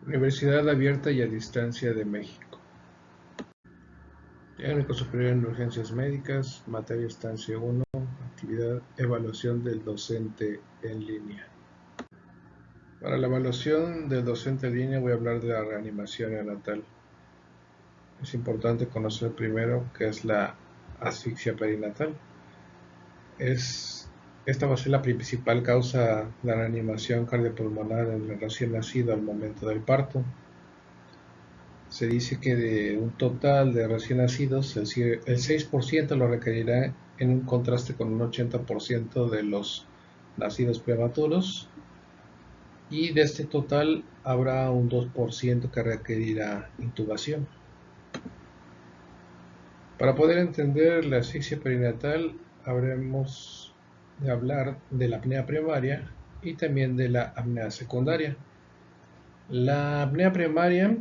Universidad Abierta y a Distancia de México. Técnico Superior en Urgencias Médicas, materia estancia 1, actividad evaluación del docente en línea. Para la evaluación del docente en línea voy a hablar de la reanimación neonatal. Es importante conocer primero qué es la asfixia perinatal. Esta va a ser la principal causa de reanimación cardiopulmonar en el recién nacido al momento del parto. Se dice que de un total de recién nacidos, el 6% lo requerirá en un contraste con un 80% de los nacidos prematuros, y de este total habrá un 2% que requerirá intubación. Para poder entender la asfixia perinatal, habremos de hablar de la apnea primaria y también de la apnea secundaria. La apnea primaria,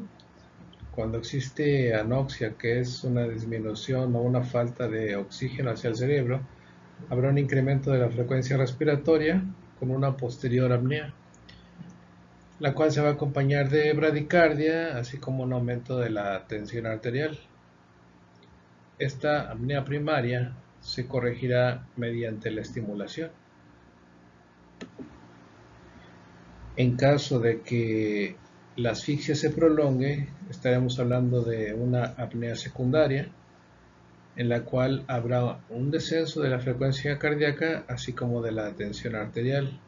cuando existe anoxia, que es una disminución o una falta de oxígeno hacia el cerebro, habrá un incremento de la frecuencia respiratoria con una posterior apnea, la cual se va a acompañar de bradicardia, así como un aumento de la tensión arterial. Esta apnea primaria se corregirá mediante la estimulación. En caso de que la asfixia se prolongue, estaremos hablando de una apnea secundaria, en la cual habrá un descenso de la frecuencia cardíaca, así como de la tensión arterial.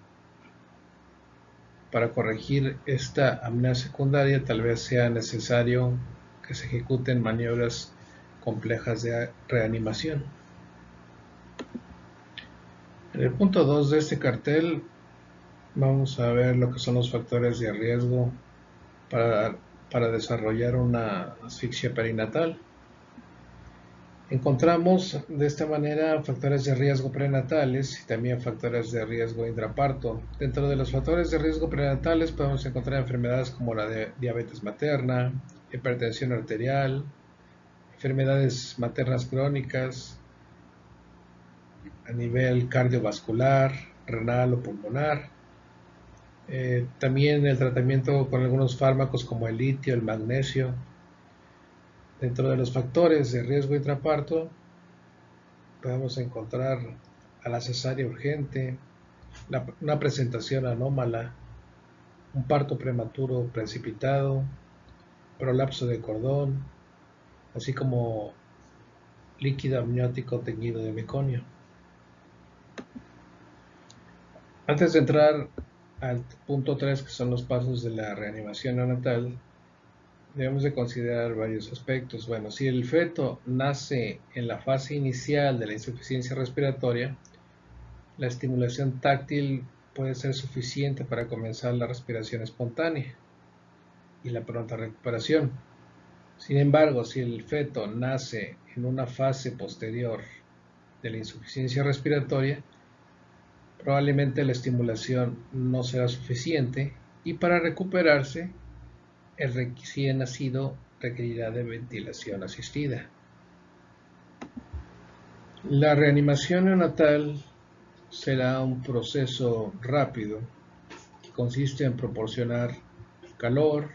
Para corregir esta apnea secundaria, tal vez sea necesario que se ejecuten maniobras complejas de reanimación. En el punto 2 de este cartel vamos a ver lo que son los factores de riesgo para desarrollar una asfixia perinatal. Encontramos de esta manera factores de riesgo prenatales y también factores de riesgo intraparto. Dentro de los factores de riesgo prenatales podemos encontrar enfermedades como la de diabetes materna, hipertensión arterial, enfermedades maternas crónicas a nivel cardiovascular, renal o pulmonar. También el tratamiento con algunos fármacos como el litio, el magnesio. Dentro de los factores de riesgo intraparto podemos encontrar a la cesárea urgente, una presentación anómala, un parto prematuro precipitado, prolapso de cordón, así como líquido amniótico teñido de meconio. Antes de entrar al punto 3, que son los pasos de la reanimación neonatal, debemos de considerar varios aspectos. Bueno, si el feto nace en la fase inicial de la insuficiencia respiratoria, la estimulación táctil puede ser suficiente para comenzar la respiración espontánea y la pronta recuperación. Sin embargo, si el feto nace en una fase posterior de la insuficiencia respiratoria, probablemente la estimulación no será suficiente y para recuperarse, el recién nacido requerirá de ventilación asistida. La reanimación neonatal será un proceso rápido que consiste en proporcionar calor,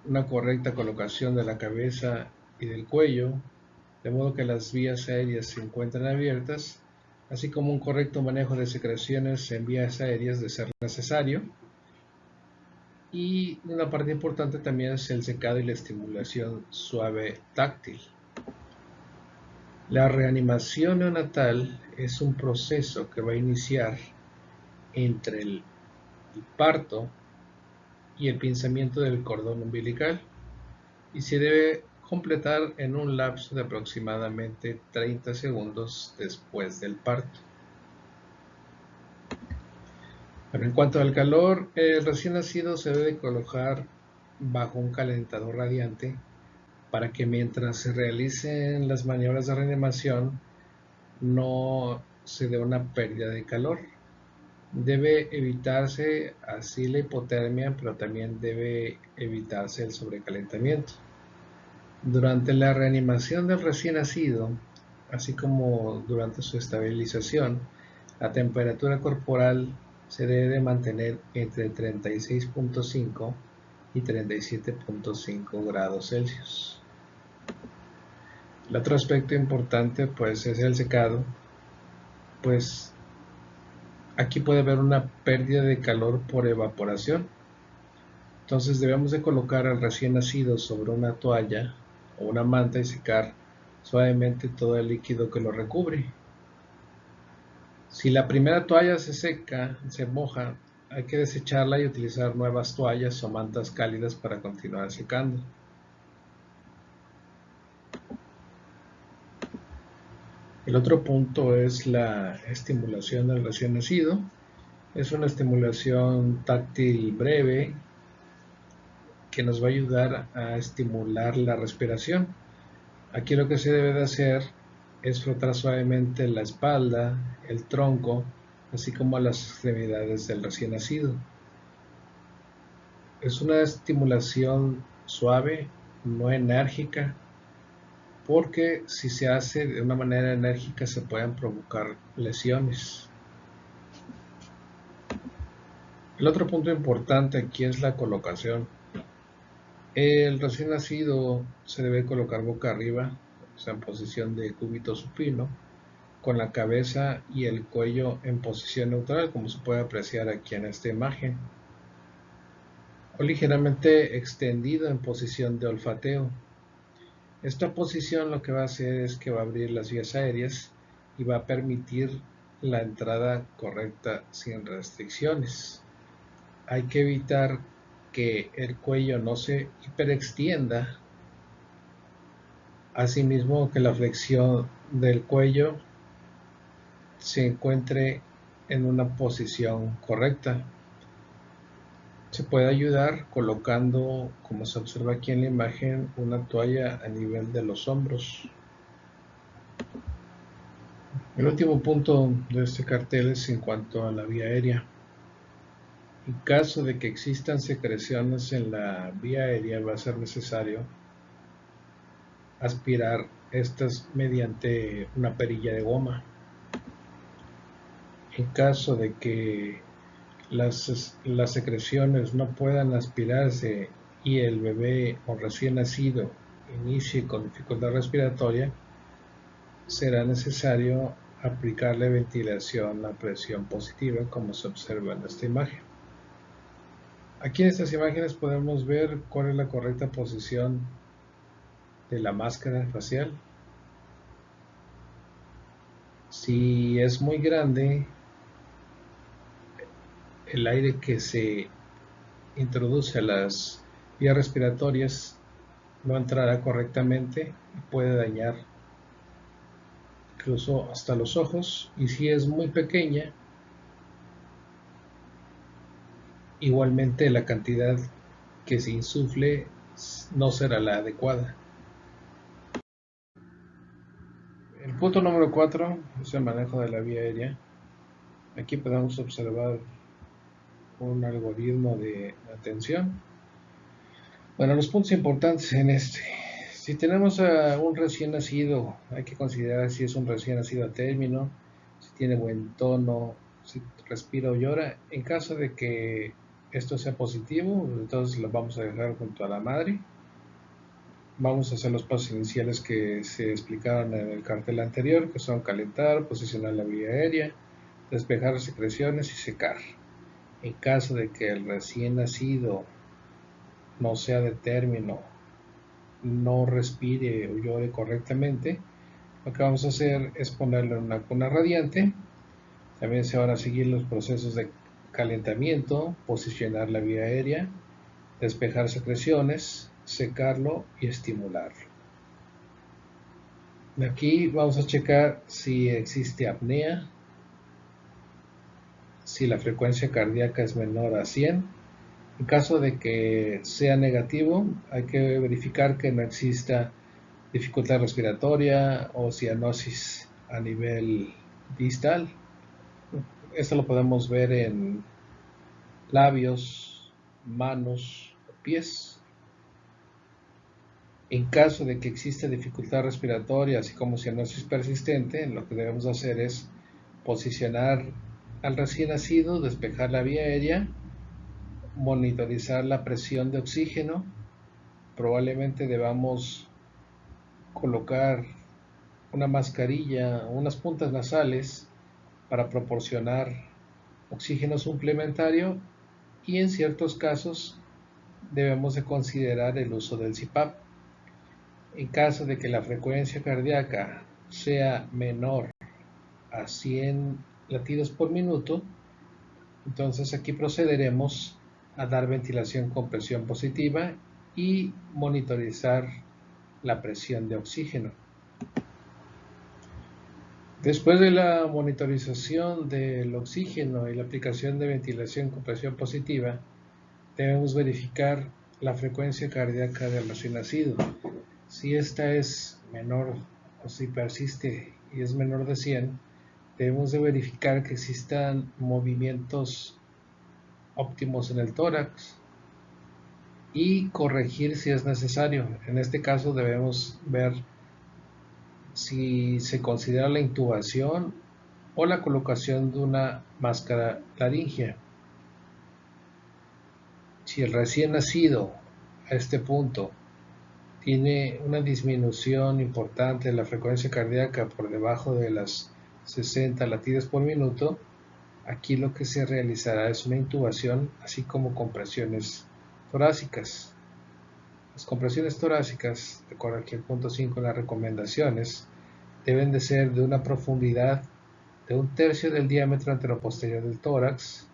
una correcta colocación de la cabeza y del cuello, de modo que las vías aéreas se encuentren abiertas, así como un correcto manejo de secreciones en vías aéreas de ser necesario. Y una parte importante también es el secado y la estimulación suave táctil. La reanimación neonatal es un proceso que va a iniciar entre el parto y el pinzamiento del cordón umbilical y se debe completar en un lapso de aproximadamente 30 segundos después del parto. Pero en cuanto al calor, el recién nacido se debe colocar bajo un calentador radiante para que mientras se realicen las maniobras de reanimación no se dé una pérdida de calor. Debe evitarse así la hipotermia, pero también debe evitarse el sobrecalentamiento. Durante la reanimación del recién nacido, así como durante su estabilización, la temperatura corporal se debe mantener entre 36.5 y 37.5 grados Celsius. El otro aspecto importante pues es el secado, pues aquí puede haber una pérdida de calor por evaporación. Entonces debemos de colocar al recién nacido sobre una toalla o una manta y secar suavemente todo el líquido que lo recubre. Si la primera toalla se seca, se moja, hay que desecharla y utilizar nuevas toallas o mantas cálidas para continuar secando. El otro punto es la estimulación del recién nacido. Es una estimulación táctil breve que nos va a ayudar a estimular la respiración. Aquí lo que se debe de hacer es frotar suavemente la espalda, el tronco, así como las extremidades del recién nacido. Es una estimulación suave, no enérgica, porque si se hace de una manera enérgica se pueden provocar lesiones. El otro punto importante aquí es la colocación. El recién nacido se debe colocar boca arriba, o sea, en posición de cúbito supino, con la cabeza y el cuello en posición neutral, como se puede apreciar aquí en esta imagen, o ligeramente extendido en posición de olfateo. Esta posición lo que va a hacer es que va a abrir las vías aéreas y va a permitir la entrada correcta sin restricciones. Hay que evitar que el cuello no se hiperextienda, asimismo que la flexión del cuello se encuentre en una posición correcta. Se puede ayudar colocando, como se observa aquí en la imagen, una toalla a nivel de los hombros. El último punto de este cartel es en cuanto a la vía aérea. En caso de que existan secreciones en la vía aérea, va a ser necesario aspirar estas mediante una perilla de goma. En caso de que las secreciones no puedan aspirarse y el bebé o recién nacido inicie con dificultad respiratoria, será necesario aplicarle ventilación a presión positiva, como se observa en esta imagen. Aquí en estas imágenes podemos ver cuál es la correcta posición de la máscara facial. Si es muy grande, el aire que se introduce a las vías respiratorias no entrará correctamente y puede dañar incluso hasta los ojos. Y si es muy pequeña, igualmente la cantidad que se insufle no será la adecuada. El punto número 4 es el manejo de la vía aérea. Aquí podemos observar un algoritmo de atención. Bueno, los puntos importantes en este. Si tenemos a un recién nacido, hay que considerar si es un recién nacido a término, si tiene buen tono, si respira o llora. En caso de que esto sea positivo, entonces lo vamos a dejar junto a la madre. Vamos a hacer los pasos iniciales que se explicaron en el cartel anterior, que son calentar, posicionar la vía aérea, despejar las secreciones y secar. En caso de que el recién nacido no sea de término, no respire o llore correctamente, lo que vamos a hacer es ponerlo en una cuna radiante. También se van a seguir los procesos de calentamiento, posicionar la vía aérea, despejar secreciones, secarlo y estimularlo. Aquí vamos a checar si existe apnea, si la frecuencia cardíaca es menor a 100. En caso de que sea negativo, hay que verificar que no exista dificultad respiratoria o cianosis a nivel distal. Esto lo podemos ver en labios, manos o pies. En caso de que exista dificultad respiratoria, así como cianosis persistente, lo que debemos hacer es posicionar al recién nacido, despejar la vía aérea, monitorizar la presión de oxígeno. Probablemente debamos colocar una mascarilla, unas puntas nasales para proporcionar oxígeno suplementario, y en ciertos casos debemos de considerar el uso del CPAP. En caso de que la frecuencia cardíaca sea menor a 100 latidos por minuto, entonces aquí procederemos a dar ventilación con presión positiva y monitorizar la presión de oxígeno. Después de la monitorización del oxígeno y la aplicación de ventilación con presión positiva, debemos verificar la frecuencia cardíaca del recién nacido. Si esta es menor o si persiste y es menor de 100, debemos de verificar que existan movimientos óptimos en el tórax y corregir si es necesario. En este caso debemos ver si se considera la intubación o la colocación de una máscara laringea. Si el recién nacido a este punto tiene una disminución importante de la frecuencia cardíaca por debajo de las 60 latidos por minuto, aquí lo que se realizará es una intubación, así como compresiones torácicas. Las compresiones torácicas, de acuerdo aquí al punto 5 en las recomendaciones, deben de ser de una profundidad de 1/3 del diámetro anteroposterior del tórax,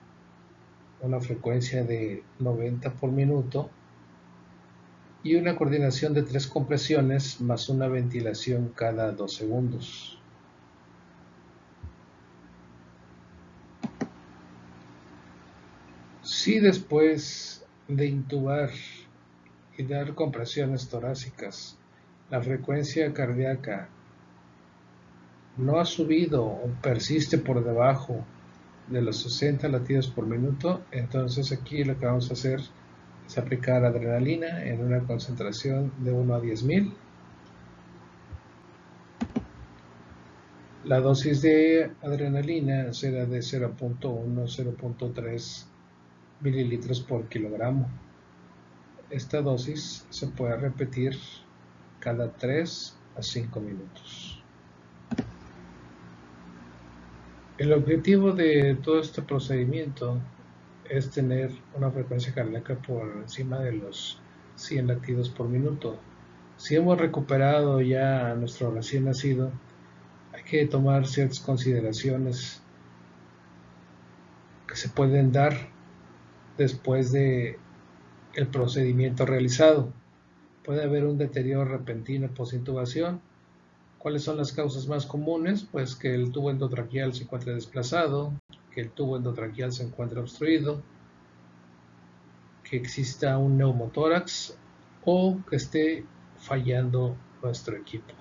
una frecuencia de 90 por minuto y una coordinación de 3 compresiones más una ventilación cada 2 segundos. Si después de intubar y dar compresiones torácicas la frecuencia cardíaca no ha subido o persiste por debajo de los 60 latidos por minuto, entonces aquí lo que vamos a hacer es aplicar adrenalina en una concentración de 1 a 10,000. La dosis de adrenalina será de 0.1-0.3 mililitros por kilogramo. Esta dosis se puede repetir cada 3 a 5 minutos. El objetivo de todo este procedimiento es tener una frecuencia cardíaca por encima de los 100 latidos por minuto. Si hemos recuperado ya a nuestro recién nacido, hay que tomar ciertas consideraciones que se pueden dar después de el procedimiento realizado. Puede haber un deterioro repentino posintubación. ¿Cuáles son las causas más comunes? Pues que el tubo endotraqueal se encuentre desplazado, que el tubo endotraqueal se encuentre obstruido, que exista un neumotórax o que esté fallando nuestro equipo.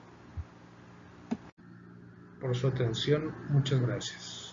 Por su atención, muchas gracias.